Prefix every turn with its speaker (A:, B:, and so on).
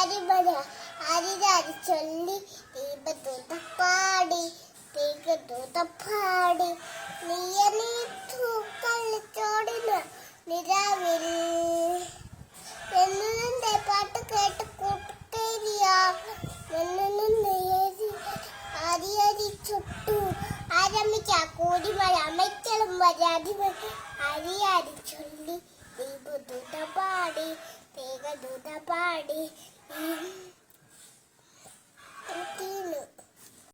A: ആരിമല ആരിരാരി ചൊല്ലി ദീപദൂത പാടി ദീപദൂത പാടി നീയനീത്തു കളിച്ചോടിന നിരാവിൽ എന്നെ പാട്ട് കേട്ട് കൂട്ടുകേരിയ അരി അരി ചുട്ടു ആരംഭിച്ച കൂടിമഴ അമ്മയ്ക്കലും വരാതി അരി അരി ചൊല്ലി ദീപദൂത പാടി ദീപദൂത പാടി